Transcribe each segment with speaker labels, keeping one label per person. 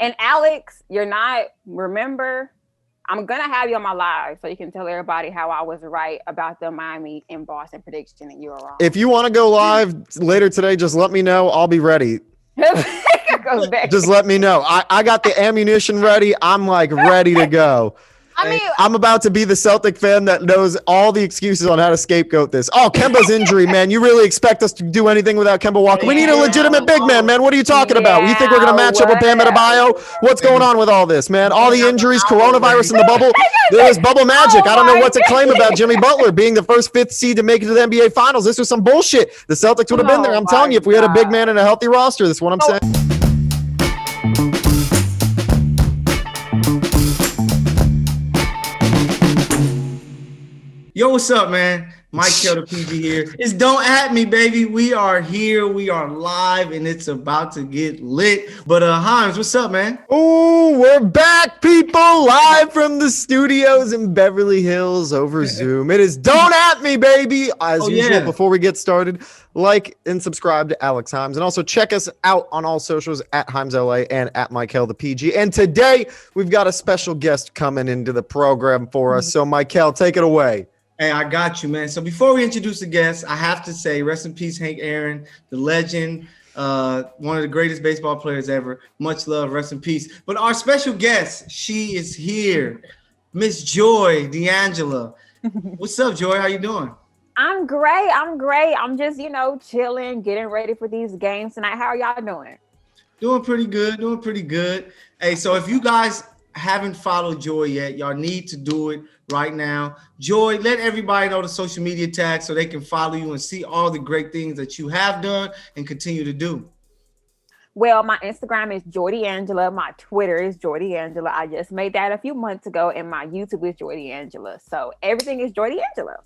Speaker 1: And Alex, you're not, remember, I'm going to have you on my live so you can tell everybody how I was right about the Miami and Boston prediction and you were wrong.
Speaker 2: If you want to go live later today, just let me know. I'll be ready. Just let me know. I got the ammunition ready. I'm like ready to go.
Speaker 1: I mean,
Speaker 2: I'm about to be the Celtic fan that knows all the excuses on how to scapegoat this. Oh, Kemba's injury, man. You really expect us to do anything without Kemba Walker? We need a legitimate big man, man. What are you talking about? You think we're going to match up with Bam Adebayo? What's going on with all this, man? All the injuries, coronavirus in the bubble. There was bubble magic. I don't know what to claim about Jimmy Butler being the first fifth seed to make it to the NBA Finals. This was some bullshit. The Celtics would have been there. I'm telling you, if we had a big man and a healthy roster, that's what I'm saying.
Speaker 3: Yo, what's up, man? Mike Kell, the PG here. It's Don't At Me, baby. We are here. We are live, and it's about to get lit. But, Himes, what's up, man?
Speaker 2: Oh, we're back, people, live from the studios in Beverly Hills over Zoom. It is Don't At Me, baby. As usual, before we get started, like and subscribe to Alex Himes. And also check us out on all socials at HimesLA and at Mike Kell, the PG. And today, we've got a special guest coming into the program for us. So, Mike Kell, take it away.
Speaker 3: Hey, I got you, man. So before we introduce the guest, I have to say rest in peace, Hank Aaron, the legend, one of the greatest baseball players ever. Much love, rest in peace. But our special guest, she is here, Miss Joy D'Angelo. What's up, Joy? How you doing?
Speaker 1: I'm great. I'm just, chilling, getting ready for these games tonight. How are y'all doing?
Speaker 3: Doing pretty good. Hey, so if you guys haven't followed Joy yet, y'all need to do it right now. Joy, let everybody know the social media tags so they can follow you and see all the great things that you have done and continue to do.
Speaker 1: Well, my Instagram is Joy D'Angelo. My Twitter is Joy D'Angelo. I just made that a few months ago, and my YouTube is Joy D'Angelo. So everything is Joy D'Angelo.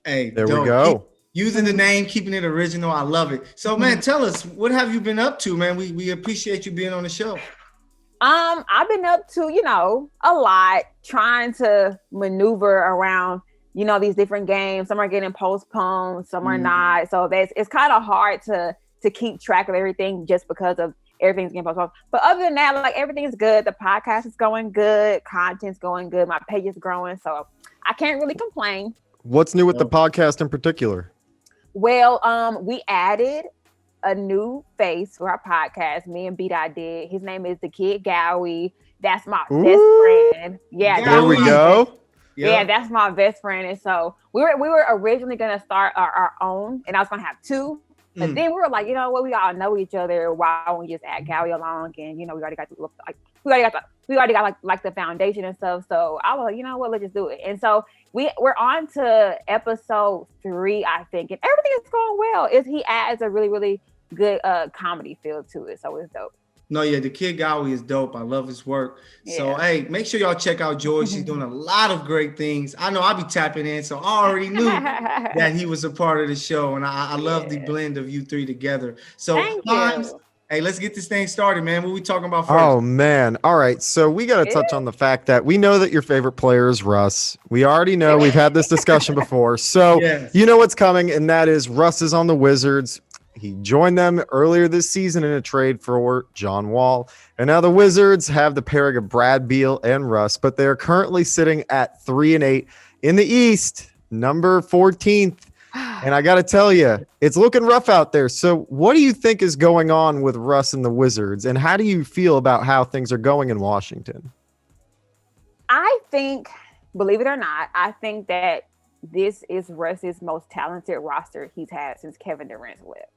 Speaker 3: Hey,
Speaker 2: there we go.
Speaker 3: Keep using the name, keeping it original. I love it. So, man, tell us, what have you been up to, man? We appreciate you being on the show.
Speaker 1: I've been up to, a lot, trying to maneuver around, these different games. Some are getting postponed, some are not. So it's kind of hard to keep track of everything just because of everything's getting postponed. But other than that, like, everything's good. The podcast is going good. Content's going good. My page is growing. So I can't really complain.
Speaker 2: What's new with the podcast in particular?
Speaker 1: Well, we added a new face for our podcast. Me and B-Dot did. His name is the Kid Gowie. That's my best friend. Yeah,
Speaker 2: there we go.
Speaker 1: Yeah, that's my best friend. And so we were originally gonna start our own, and I was gonna have two. But then we were like, you know what? We all know each other. Why don't we just add Gowie along? And we already got the foundation and stuff. So I was like, you know what? Let's just do it. And so we're on to episode 3, I think, and everything is going well. He adds a really, really good comedy feel to it, so it's dope.
Speaker 3: No, yeah, the Kid Gowie is dope. I love his work. Yeah. So, hey, make sure y'all check out Joy. She's doing a lot of great things. I know I'll be tapping in, so I already knew that he was a part of the show, and I love the blend of you three together. So, hey, let's get this thing started, man. What are we talking about first?
Speaker 2: Oh, man. All right. So we got to touch on the fact that we know that your favorite player is Russ. We already know. We've had this discussion before. So you know what's coming, and that is Russ is on the Wizards. He joined them earlier this season in a trade for John Wall. And now the Wizards have the pairing of Brad Beal and Russ, but they're currently sitting at 3-8 in the East, number 14th. And I got to tell you, it's looking rough out there. So what do you think is going on with Russ and the Wizards? And how do you feel about how things are going in Washington?
Speaker 1: I think, believe it or not, I think that this is Russ's most talented roster he's had since Kevin Durant's left.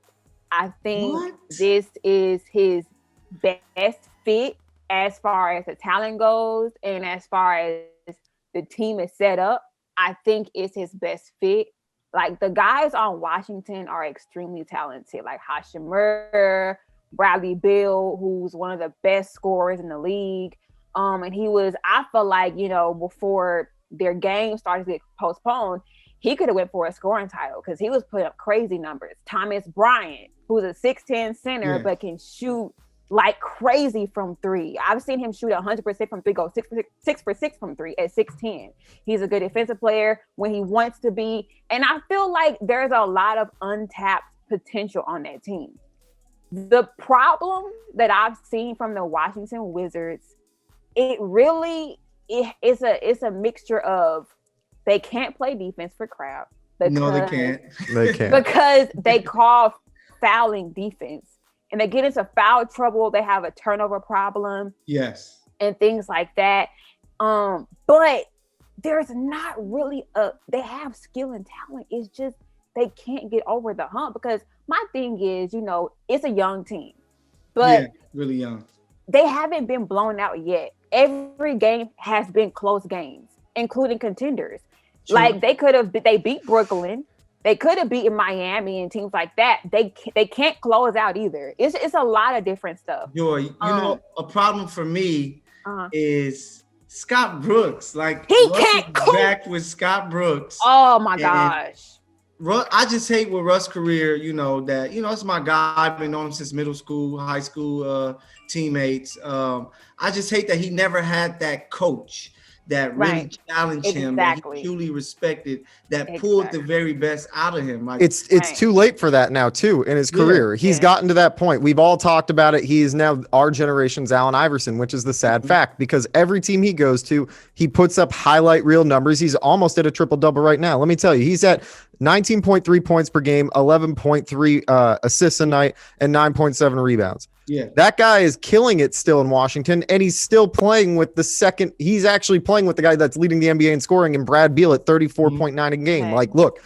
Speaker 1: I think this is his best fit as far as the talent goes and as far as the team is set up. I think it's his best fit. Like, the guys on Washington are extremely talented, like Hashimura, Bradley Beal, who's one of the best scorers in the league. And he was, I feel like, before their game started to get postponed, he could have went for a scoring title because he was putting up crazy numbers. Thomas Bryant, who's a 6'10" center, but can shoot like crazy from 3. I've seen him shoot 100% from 3, go 6 for 6 from 3 at 6'10". He's a good defensive player when he wants to be. And I feel like there's a lot of untapped potential on that team. The problem that I've seen from the Washington Wizards, it's a mixture of they can't play defense for crap.
Speaker 3: No, they can't.
Speaker 2: They can't.
Speaker 1: Because they call fouling defense and they get into foul trouble. They have a turnover problem.
Speaker 3: Yes.
Speaker 1: And things like that. But there's not really they have skill and talent. It's just they can't get over the hump because my thing is, it's a young team. But
Speaker 3: really young.
Speaker 1: They haven't been blown out yet. Every game has been close games, including contenders. True. Like they beat Brooklyn. They could have beaten Miami and teams like that. They can't close out either. It's a lot of different stuff.
Speaker 3: A problem for me is Scott Brooks. Like
Speaker 1: he can't
Speaker 3: back with Scott Brooks.
Speaker 1: Oh my gosh.
Speaker 3: I just hate with Russ' career, it's my guy. I've been knowing him since middle school, high school teammates. I just hate that he never had that coach that really challenged him, that he truly respected, that pulled the very best out of him. Like,
Speaker 2: it's too late for that now too in his career. He's gotten to that point. We've all talked about it. He is now our generation's Allen Iverson, which is the sad fact because every team he goes to, he puts up highlight reel numbers. He's almost at a triple-double right now. Let me tell you, he's at 19.3 points per game, 11.3 assists a night, and 9.7 rebounds.
Speaker 3: Yeah,
Speaker 2: that guy is killing it still in Washington, and he's still playing with he's actually playing with the guy that's leading the NBA in scoring in Brad Beal at 34.9 a game. Okay. Like, look,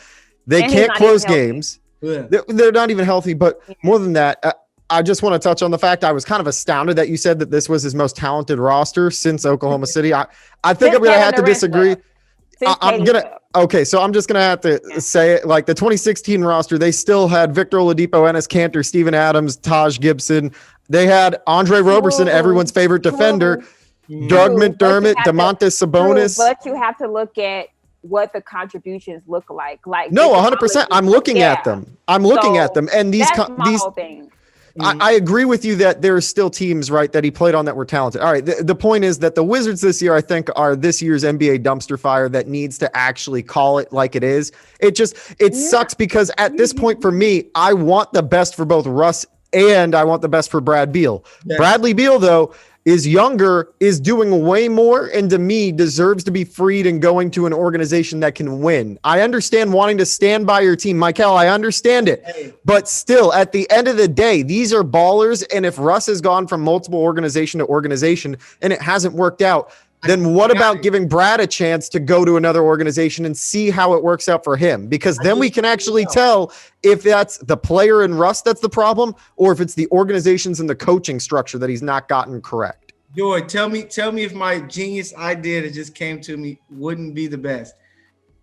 Speaker 2: they can't close games. Yeah. They're not even healthy, but more than that, I just want to touch on the fact I was kind of astounded that you said that this was his most talented roster since Oklahoma City. I think I'm going to have to disagree. So I'm just going to have to say it. Like the 2016 roster, they still had Victor Oladipo, Enes Kanter, Steven Adams, Taj Gibson. They had Andre Roberson, everyone's favorite defender, Doug McDermott, DeMontis Sabonis.
Speaker 1: But you have to look at what the contributions look like.
Speaker 2: No, 100%. I'm looking at them. I'm looking at them. And these
Speaker 1: whole thing.
Speaker 2: I agree with you that there are still teams, right, that he played on that were talented. All right. The point is that the Wizards this year, I think, are this year's NBA dumpster fire that needs to actually call it like it is. It sucks because at this point for me, I want the best for both Russ and I want the best for Brad Beal. Yes. Bradley Beal, though, is younger, is doing way more, and to me deserves to be freed and going to an organization that can win. I understand wanting to stand by your team, Michael. I understand it. But still, at the end of the day, these are ballers, and if Russ has gone from multiple organization to organization and it hasn't worked out, then what about giving Brad a chance to go to another organization and see how it works out for him? Because then we can actually tell if that's the player in Russ that's the problem or if it's the organizations and the coaching structure that he's not gotten correct.
Speaker 3: Joy, tell me if my genius idea that just came to me wouldn't be the best.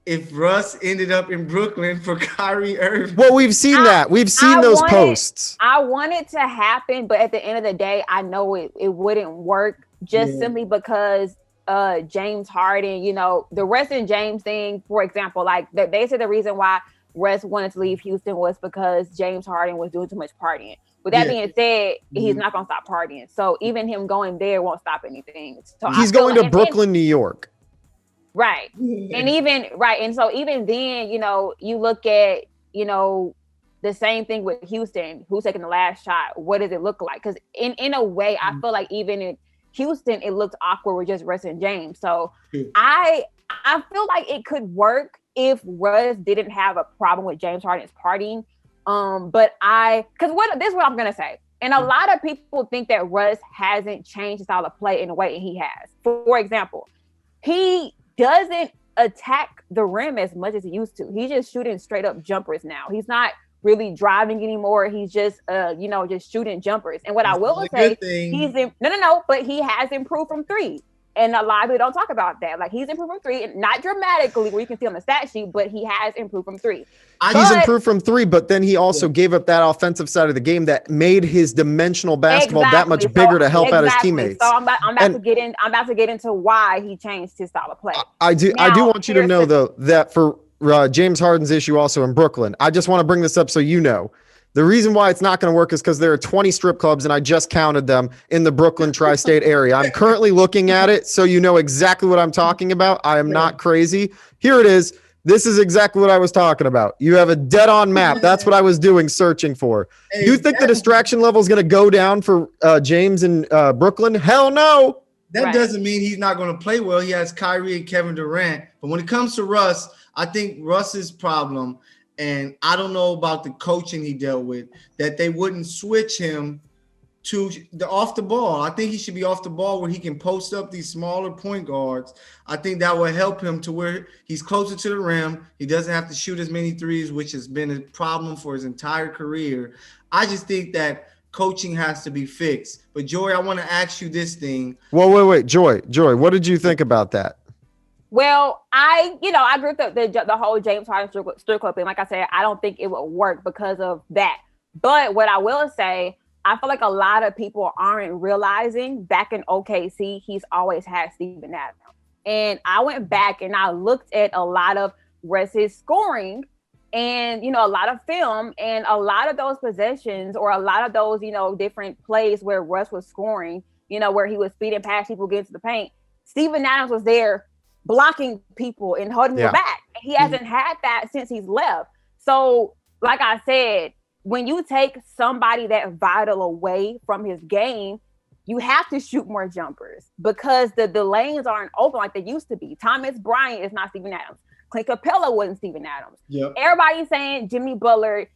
Speaker 3: If Russ ended up in Brooklyn for Kyrie Irving.
Speaker 2: Well, we've seen that. We've seen those posts.
Speaker 1: I want it to happen, but at the end of the day, I know it wouldn't work just simply because James Harden, the Russ and James thing, for example, like they said the reason why Russ wanted to leave Houston was because James Harden was doing too much partying. With that being said, he's not going to stop partying. So even him going there won't stop anything. So
Speaker 2: he's going to Brooklyn, New York.
Speaker 1: Right. And so even then, you look at, the same thing with Houston, who's taking the last shot. What does it look like? Because in a way, I feel like even in Houston, it looked awkward with just Russ and James. So I feel like it could work if Russ didn't have a problem with James Harden's partying. This is what I'm gonna say. And a lot of people think that Russ hasn't changed his style of play in a way, and he has. For example, he doesn't attack the rim as much as he used to. He's just shooting straight up jumpers now. He's not really driving anymore. He's just just shooting jumpers. And what I will say, but he has improved from three. And a lot of people don't talk about that. Like he's improved from three, and not dramatically where you can see on the stat sheet, but he has improved from three.
Speaker 2: He's improved from three, but then he also gave up that offensive side of the game that made his dimensional basketball that much bigger to help out his teammates.
Speaker 1: So I'm about to get into why he changed his style of play.
Speaker 2: I do want you to know though that for James Harden's issue also in Brooklyn, I just want to bring this up so you know. The reason why it's not going to work is because there are 20 strip clubs, and I just counted them in the Brooklyn tri-state area. I'm currently looking at it, so you know exactly what I'm talking about. I am not crazy. Here it is. This is exactly what I was talking about. You have a dead-on map. That's what I was doing, searching for. Hey, you think the distraction level is going to go down for James in Brooklyn? Hell no.
Speaker 3: That doesn't mean he's not going to play well. He has Kyrie and Kevin Durant. But when it comes to Russ, I think Russ's problem, and I don't know about the coaching he dealt with, that they wouldn't switch him to the off the ball. I think he should be off the ball where he can post up these smaller point guards. I think that will help him to where he's closer to the rim. He doesn't have to shoot as many threes, which has been a problem for his entire career. I just think that coaching has to be fixed. But Joy, I want to ask you this thing.
Speaker 2: Well, wait, Joy, what did you think about that?
Speaker 1: Well, I agree with the whole James Harden strip club thing. Like I said, I don't think it would work because of that. But what I will say, I feel like a lot of people aren't realizing back in OKC, he's always had Steven Adams. And I went back and I looked at a lot of Russ's scoring and, a lot of film, and a lot of those possessions or a lot of those, different plays where Russ was scoring, where he was speeding past people, getting to the paint. Steven Adams was there blocking people and holding them back. He hasn't had that since he's left. So, like I said, when you take somebody that vital away from his game, you have to shoot more jumpers because the lanes aren't open like they used to be. Thomas Bryant is not Steven Adams. Clint Capella wasn't Steven Adams. Yep. Everybody's saying Jimmy Butler.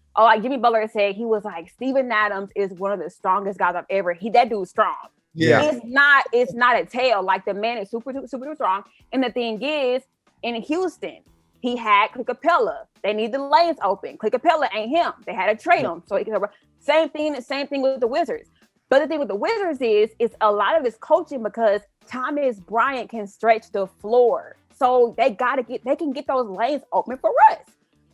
Speaker 1: Jimmy Butler said he was like, Steven Adams is one of the strongest guys I've ever. That dude's strong.
Speaker 2: Yeah.
Speaker 1: It's not a tale. Like, the man is super, super, super strong. And the thing is, in Houston, he had Clint Capella. They need the lanes open. Clint Capella ain't him. They had to trade him. So he can same thing with the Wizards. But the thing with the Wizards is a lot of this coaching because Thomas Bryant can stretch the floor. So they can get those lanes open for Russ.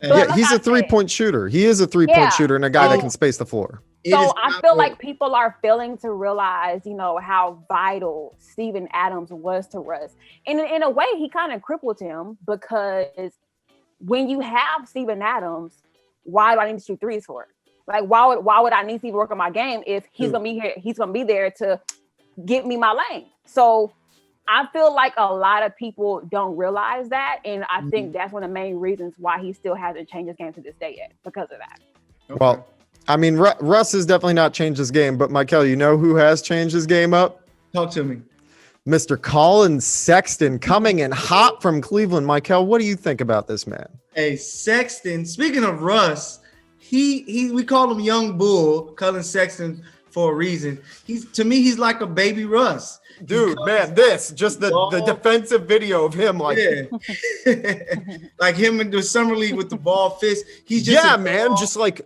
Speaker 2: Yeah, he's a three-point shooter. He is a three-point shooter and a guy that can space the floor.
Speaker 1: So I feel like people are failing to realize, how vital Steven Adams was to Russ. And in a way, he kind of crippled him because when you have Steven Adams, why do I need to shoot threes for? Like, why would I need to work on my game if he's gonna be here? He's gonna be there to get me my lane. So I feel like a lot of people don't realize that, and I think that's one of the main reasons why he still hasn't changed his game to this day yet, because of that.
Speaker 2: Okay. Well, I mean, Russ has definitely not changed his game, but Michael, you know who has changed his game up?
Speaker 3: Talk to me.
Speaker 2: Mr. Collin Sexton coming in hot from Cleveland. Michael, what do you think about this man?
Speaker 3: Hey, Sexton, speaking of Russ, we call him Young Bull, Collin Sexton, for a reason. He's like a baby Russ.
Speaker 2: Dude, man, the defensive video of him, like,
Speaker 3: like him in the summer league with the ball fist. He's just
Speaker 2: just like,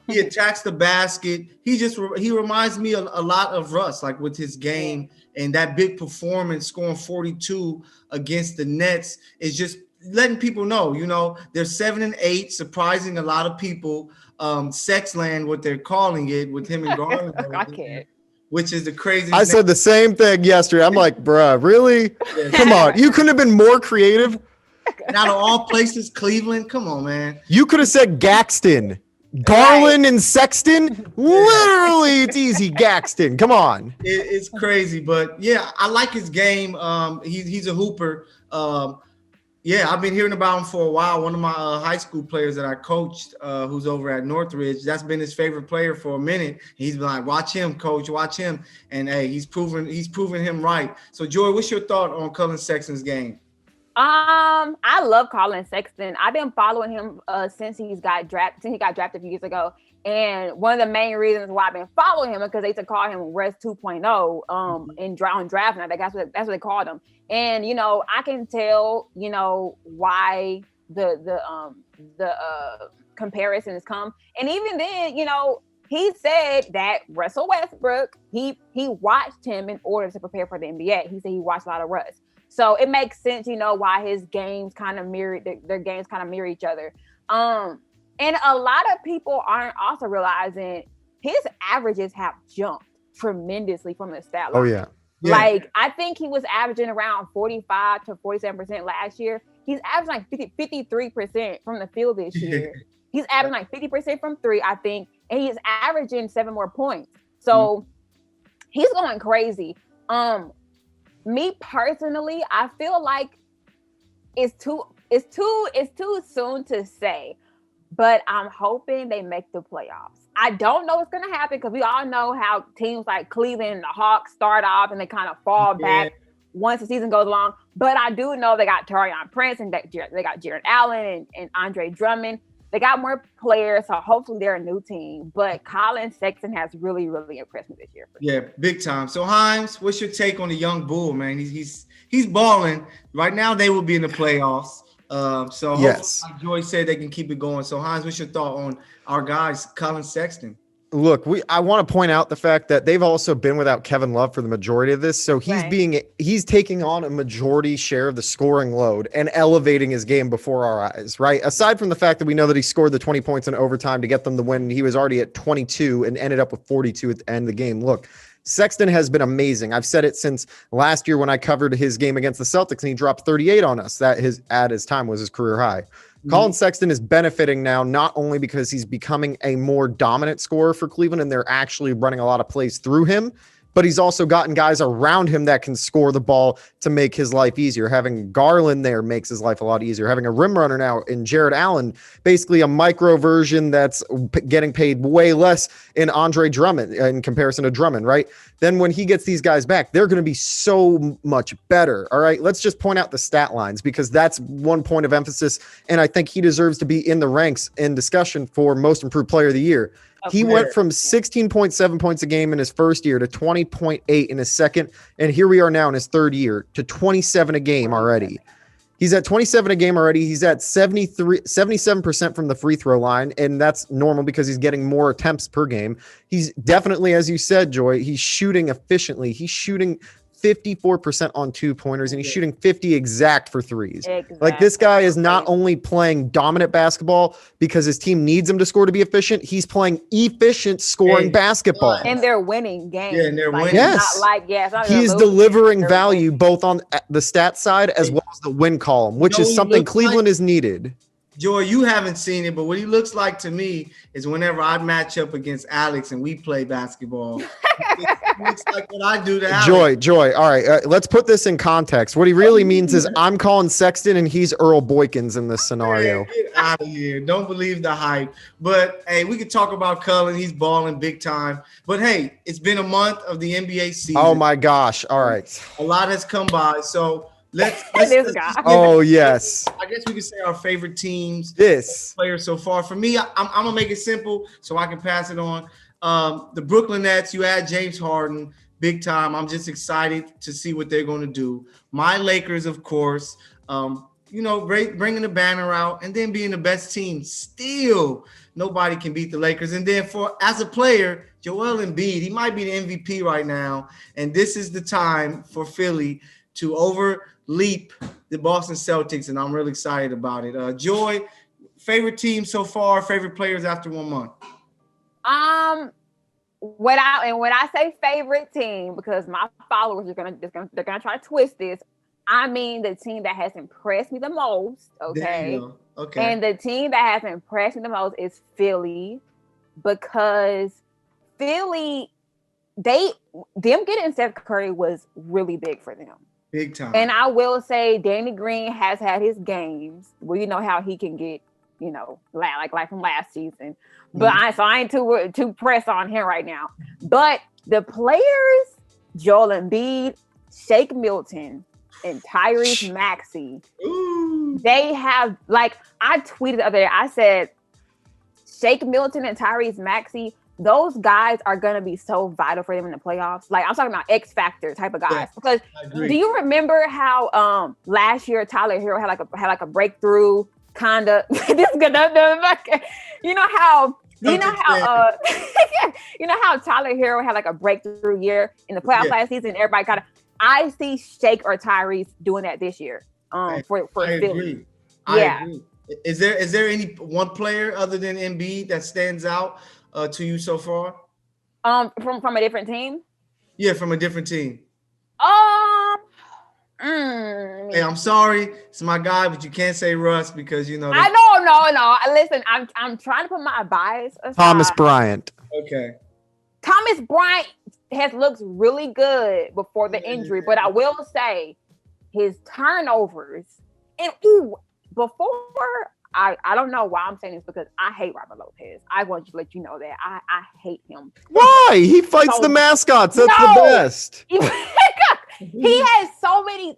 Speaker 3: he attacks the basket. He reminds me a lot of Russ, like with his game and that big performance, scoring 42 against the Nets is just letting people know, they're 7-8, surprising a lot of people. Sexland, what they're calling it, with him and Garland.
Speaker 1: I can't.
Speaker 3: Which is the craziest.
Speaker 2: I said the same thing yesterday. I'm like, bruh, really? Come on. You couldn't have been more creative.
Speaker 3: And out of all places, Cleveland. Come on, man.
Speaker 2: You could have said Gaxton. Garland and Sexton. Literally, it's easy. Gaxton. Come on.
Speaker 3: It's crazy. But, yeah, I like his game. He's a hooper. I've been hearing about him for a while. One of my high school players that I coached, who's over at Northridge, that's been his favorite player for a minute. He's been like, watch him, coach, watch him. And, hey, he's proven him right. So, Joy, what's your thought on Collin Sexton's game?
Speaker 1: I love Collin Sexton. I've been following him since he got drafted a few years ago. And one of the main reasons why I've been following him is because they used to call him Russ 2.0 in draft night. That's what they called him. And I can tell why the comparisons come. And even then, he said that Russell Westbrook, he watched him in order to prepare for the NBA. He said he watched a lot of Russ. So it makes sense, why his games kind of mirror their games kind of mirror each other. And a lot of people aren't also realizing his averages have jumped tremendously from the stat line.
Speaker 2: Oh, yeah.
Speaker 1: Like, I think he was averaging around 45 to 47% last year. He's averaging like 53% from the field this year. He's averaging like 50% from three, I think. And he's averaging 7 more points. So he's going crazy. Me personally, I feel like it's too it's too soon to say, but I'm hoping they make the playoffs. I don't know what's gonna happen because we all know how teams like Cleveland and the Hawks start off and they kind of fall back once the season goes along. But I do know they got Taurean Prince and they got Jared Allen and Andre Drummond. They got more players, so hopefully they're a new team. But Collin Sexton has really, really impressed me this year.
Speaker 3: Yeah, big time. So Himes, what's your take on the young bull, man? He's balling right now. They will be in the playoffs. So
Speaker 2: yes,
Speaker 3: like Joy said, they can keep it going. So Himes, what's your thought on our guys, Collin Sexton?
Speaker 2: Look, I want to point out the fact that they've also been without Kevin Love for the majority of this. So he's taking on a majority share of the scoring load and elevating his game before our eyes, right? Aside from the fact that we know that he scored the 20 points in overtime to get them the win, he was already at 22 and ended up with 42 at the end of the game. Look, Sexton has been amazing. I've said it since last year when I covered his game against the Celtics and he dropped 38 on us. That at his time was his career high. Collin Sexton is benefiting now, not only because he's becoming a more dominant scorer for Cleveland and they're actually running a lot of plays through him, but he's also gotten guys around him that can score the ball to make his life easier. Having Garland there makes his life a lot easier. Having a rim runner now in Jared Allen, basically a micro version that's getting paid way less in Andre Drummond in comparison to Drummond, right? Then when he gets these guys back, they're going to be so much better. All right, let's just point out the stat lines because that's one point of emphasis, and I think he deserves to be in the ranks in discussion for most improved player of the year. He went from 16.7 points a game in his first year to 20.8 in his second. And here we are now in his third year to 27 a game already. He's at 27 a game already. He's at 77% from the free throw line. And that's normal because he's getting more attempts per game. He's definitely, as you said, Joy, he's shooting efficiently. He's shooting 54% on 2-pointers and he's shooting 50 exact for threes. Exactly. Like this guy is not only playing dominant basketball because his team needs him to score to be efficient. He's playing efficient scoring basketball.
Speaker 1: And they're winning games.
Speaker 3: Yeah, and they're winning.
Speaker 2: Yes. He's delivering value both on the stat side as well as the win column, which is something Cleveland is needed.
Speaker 3: Joy, you haven't seen it, but what he looks like to me is whenever I match up against Alex and we play basketball, it looks like what I do to Alex.
Speaker 2: Joy. All right, let's put this in context. What he really means is I'm calling Sexton and he's Earl Boykins in this scenario.
Speaker 3: Get out of here. Don't believe the hype. But, hey, we could talk about Cullen. He's balling big time. But, hey, it's been a month of the NBA season.
Speaker 2: Oh, my gosh. All right.
Speaker 3: A lot has come by, so – Let's
Speaker 2: oh yes.
Speaker 3: I guess we could say our favorite teams.
Speaker 2: Players
Speaker 3: so far. For me, I'm gonna make it simple so I can pass it on. The Brooklyn Nets. You had James Harden, big time. I'm just excited to see what they're going to do. My Lakers, of course. Bringing the banner out and then being the best team. Still, nobody can beat the Lakers. And then as a player, Joel Embiid, he might be the MVP right now. And this is the time for Philly to overleap the Boston Celtics, and I'm really excited about it. Joy, favorite team so far, favorite players after 1 month?
Speaker 1: When I say favorite team, because my followers are they're gonna try to twist this. I mean the team that has impressed me the most. Okay. And the team that has impressed me the most is Philly, because Philly, them getting Steph Curry was really big for them.
Speaker 3: Big time.
Speaker 1: And I will say Danny Green has had his games where you know how he can get, like from last season. But I ain't too pressed on him right now. But the players, Joel Embiid, Shake Milton, and Tyrese Maxey, they have, I tweeted the other day, I said, Shake Milton and Tyrese Maxey, those guys are going to be so vital for them in the playoffs. Like, I'm talking about X Factor type of guys. Yeah, because do you remember how last year Tyler Hero had like a breakthrough kind of you know how Tyler Hero had like a breakthrough year in the playoffs last season? Everybody kind of, I see Shake or Tyrese doing that this year. For Philly.
Speaker 3: I agree. Is there any one player other than Embiid that stands out to you so far?
Speaker 1: From a different team?
Speaker 3: Yeah, from a different team. Hey, I'm sorry, it's my guy, but you can't say Russ because No.
Speaker 1: Listen, I'm trying to put my bias aside.
Speaker 2: Thomas Bryant.
Speaker 3: Okay.
Speaker 1: Thomas Bryant has looked really good before the injury, but I will say his turnovers and before, I don't know why I'm saying this because I hate Robert Lopez. I want to let you know that I hate him.
Speaker 2: Why? He fights the mascots. That's the best.
Speaker 1: He has so many.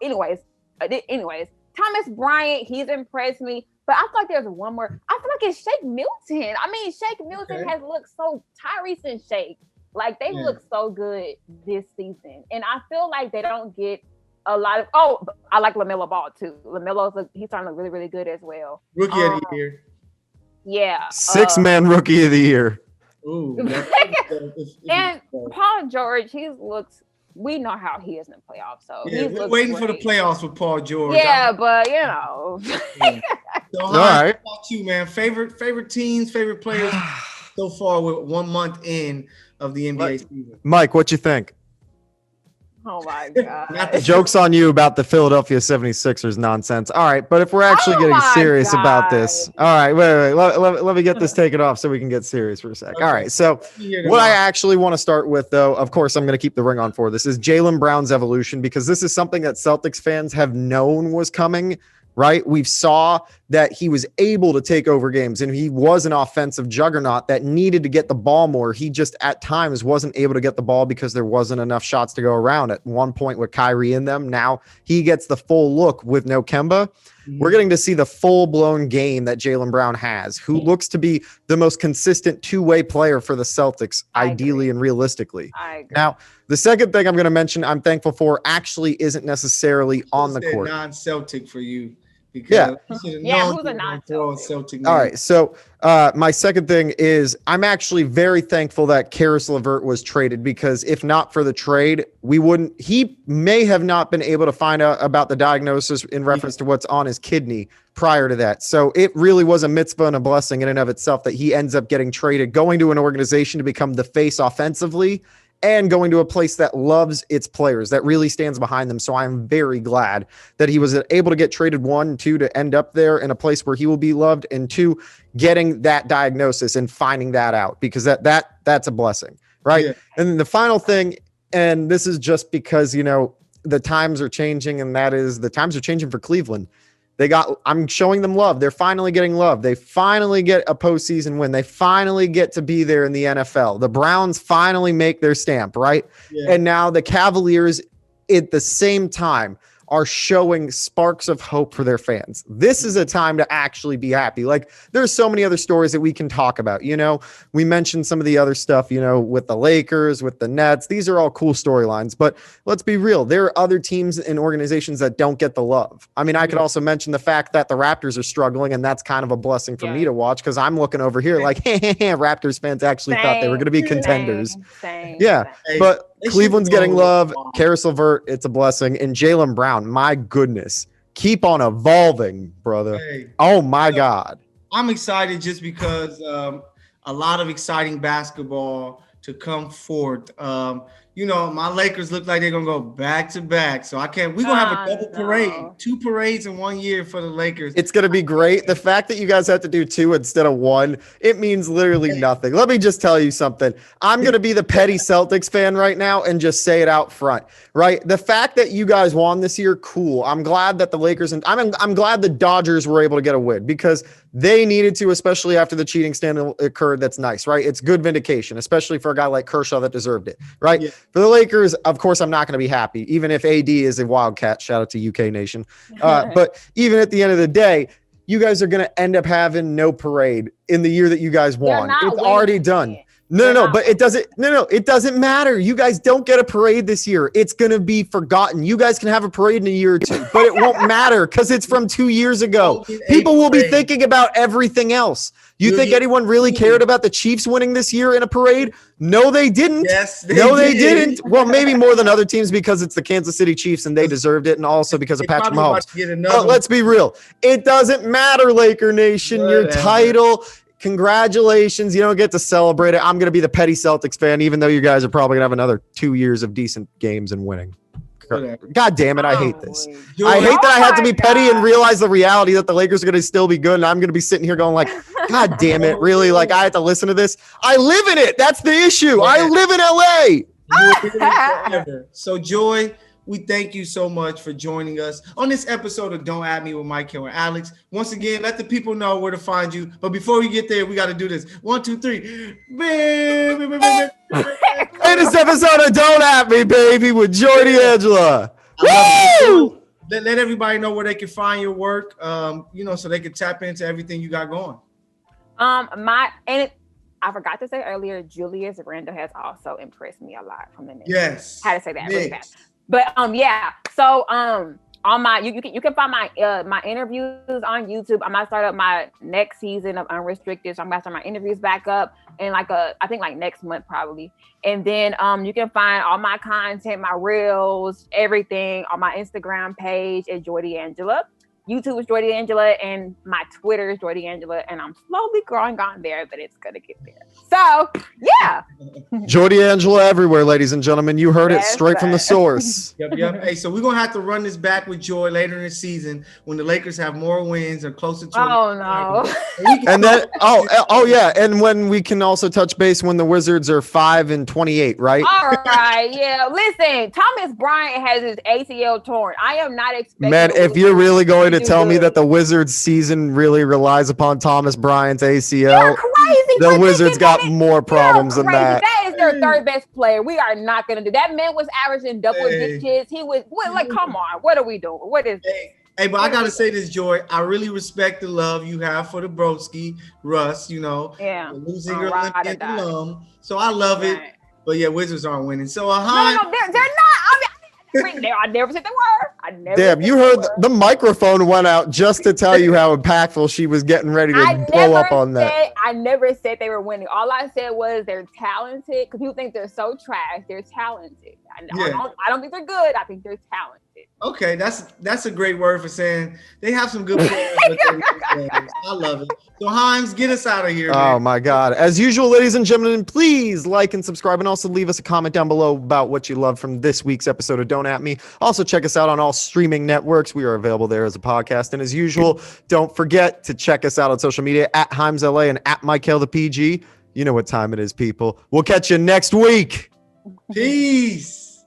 Speaker 1: Anyways, Thomas Bryant, he's impressed me. But I feel like there's one more. I feel like it's Shake Milton. I mean, Shake Milton has looked so. Tyrese and Shake, like they look so good this season, and I feel like they don't get a lot of. Oh, I like LaMelo Ball too. He's starting to look really, really good as well.
Speaker 3: Rookie of the year.
Speaker 1: Yeah.
Speaker 2: 6-man rookie of the year.
Speaker 3: Ooh.
Speaker 1: And Paul George, we know how he is in the playoffs. So
Speaker 3: we're waiting for the playoffs with Paul George.
Speaker 1: Yeah, but you know.
Speaker 3: So all right. How about you, man? Favorite teams, favorite players so far with 1 month in of the NBA season.
Speaker 2: Mike, what you think?
Speaker 1: Oh my God.
Speaker 2: Joke's on you about the Philadelphia 76ers nonsense. All right, but if we're actually getting serious about this, all right, wait. Let me get this taken off so we can get serious for a sec. Okay. All right, so what I actually want to start with, though, of course, I'm going to keep the ring on for this, is Jaylen Brown's evolution, because this is something that Celtics fans have known was coming. Right? We saw that he was able to take over games and he was an offensive juggernaut that needed to get the ball more. He just at times wasn't able to get the ball because there wasn't enough shots to go around. At one point with Kyrie in them, now he gets the full look with no Kemba. We're getting to see the full-blown game that Jaylen Brown has, who looks to be the most consistent two-way player for the Celtics, ideally and realistically. Now, the second thing I'm going to mention I'm thankful for actually isn't necessarily on the court.
Speaker 3: Non-Celtic for you.
Speaker 1: Who's a non-Celtic?
Speaker 2: All right, so my second thing is I'm actually very thankful that Karis LeVert was traded, because if not for the trade, he may have not been able to find out about the diagnosis in reference to what's on his kidney prior to that. So it really was a mitzvah and a blessing in and of itself that he ends up getting traded, going to an organization to become the face offensively, and going to a place that loves its players, that really stands behind them. So I'm very glad that he was able to get traded, 1, 2, to end up there in a place where he will be loved, and 2, getting that diagnosis and finding that out, because that's a blessing, right? Yeah. And then the final thing, and this is just because, the times are changing, and that is the times are changing for Cleveland. I'm showing them love. They're finally getting love. They finally get a postseason win. They finally get to be there in the NFL. The Browns finally make their stamp, right? Yeah. And now the Cavaliers at the same time are showing sparks of hope for their fans. This is a time to actually be happy. Like, there's so many other stories that we can talk about. We mentioned some of the other stuff, with the Lakers, with the Nets. These are all cool storylines, but let's be real. There are other teams and organizations that don't get the love. I mean, I could also mention the fact that the Raptors are struggling, and that's kind of a blessing for me to watch, because I'm looking over here like, Raptors fans actually thought they were going to be contenders. But Cleveland's getting love. Karis LeVert, it's a blessing. And Jaylen Brown, my goodness, keep on evolving, brother. Oh my God.
Speaker 3: I'm excited just because a lot of exciting basketball to come forth. My Lakers look like they're gonna go back to back. So we're gonna have a double parade, 2 parades in 1 year for the Lakers.
Speaker 2: It's gonna be great. The fact that you guys have to do 2 instead of 1, it means literally nothing. Let me just tell you something. I'm gonna be the petty Celtics fan right now and just say it out front, right? The fact that you guys won this year, cool. I'm glad that the Lakers and I'm glad the Dodgers were able to get a win, because they needed to, especially after the cheating scandal occurred. That's nice, right? It's good vindication, especially for a guy like Kershaw that deserved it, right? Yeah. For the Lakers, of course, I'm not going to be happy, even if AD is a Wildcat. Shout out to UK Nation. But even at the end of the day, you guys are going to end up having no parade in the year that you guys won. It's already done. But it doesn't matter. You guys don't get a parade this year. It's going to be forgotten. You guys can have a parade in a year or 2, but it won't matter because it's from 2 years ago. People will be thinking about everything else. You think anyone really cared about the Chiefs winning this year in a parade? No, they didn't.
Speaker 3: Yes, they
Speaker 2: didn't. Well, maybe more than other teams because it's the Kansas City Chiefs and they deserved it, and also because of Patrick Mahomes. But let's be real. It doesn't matter, Laker Nation. Your title. Congratulations. You don't get to celebrate it. I'm going to be the petty Celtics fan, even though you guys are probably going to have another 2 years of decent games and winning. God damn it. I hate this. I hate that I have to be petty and realize the reality that the Lakers are going to still be good. And I'm going to be sitting here going like, God damn it. Really? Like, I have to listen to this. I live in it. That's the issue. I live in LA.
Speaker 3: So Joy, we thank you so much for joining us on this episode of Don't At Me with Michael and Alex. Once again, let the people know where to find you. But before we get there, we got to do this. 1, 2, 3.
Speaker 2: Latest episode of Don't At Me, baby, with Joy D'Angelo.
Speaker 3: Woo! Let everybody know where they can find your work, so they can tap into everything you got going.
Speaker 1: I forgot to say earlier, Julius Randle has also impressed me a lot from the Knicks.
Speaker 3: Yes.
Speaker 1: I had to say that really fast. But yeah. So on my you can find my interviews on YouTube. I'm gonna start up my next season of Unrestricted. So I'm gonna start my interviews back up in I think next month probably. And then you can find all my content, my reels, everything on my Instagram page at Joy D'Angelo. YouTube is Joy D'Angelo, and my Twitter is Joy D'Angelo, and I'm slowly growing on there, but it's gonna get there. So yeah,
Speaker 2: Joy D'Angelo everywhere, ladies and gentlemen. You heard it straight from the source.
Speaker 3: Yep. Hey, so we're gonna have to run this back with Joy later in the season when the Lakers have more wins or closer to.
Speaker 1: Oh no!
Speaker 2: And then yeah, and when we can also touch base when the Wizards are 5-28, right?
Speaker 1: All right, yeah. Listen, Thomas Bryant has his ACL torn. I am not expecting.
Speaker 2: Man, if you're really going to tell me that the Wizards season really relies upon Thomas Bryant's ACL, the Wizards got more problems than that.
Speaker 1: That is their third best player. We are not going to do that. Man was averaging double digits. He was come on. What are we doing? What is this?
Speaker 3: Hey, but I gotta say this, Joy. I really respect the love you have for the broski, Russ.
Speaker 1: Yeah,
Speaker 3: losing your Olympian alum. So I love it. But yeah, Wizards aren't winning. So
Speaker 1: no, they're not. I never said they were.
Speaker 2: Damn, you heard the microphone went out just to tell you how impactful she was getting ready to blow up on that.
Speaker 1: I never said they were winning. All I said was they're talented because people think they're so trash. They're talented. I don't think they're good. I think they're talented.
Speaker 3: Okay, that's a great word for saying they have some good players. I love it. So Himes, get us out of here.
Speaker 2: Oh my God. As usual, ladies and gentlemen, please like and subscribe and also leave us a comment down below about what you love from this week's episode of Don't At Me. Also check us out on all streaming networks. We are available there as a podcast. And as usual, don't forget to check us out on social media at HimesLA and at Michael the PG. You know what time it is, people. We'll catch you next week.
Speaker 3: Peace.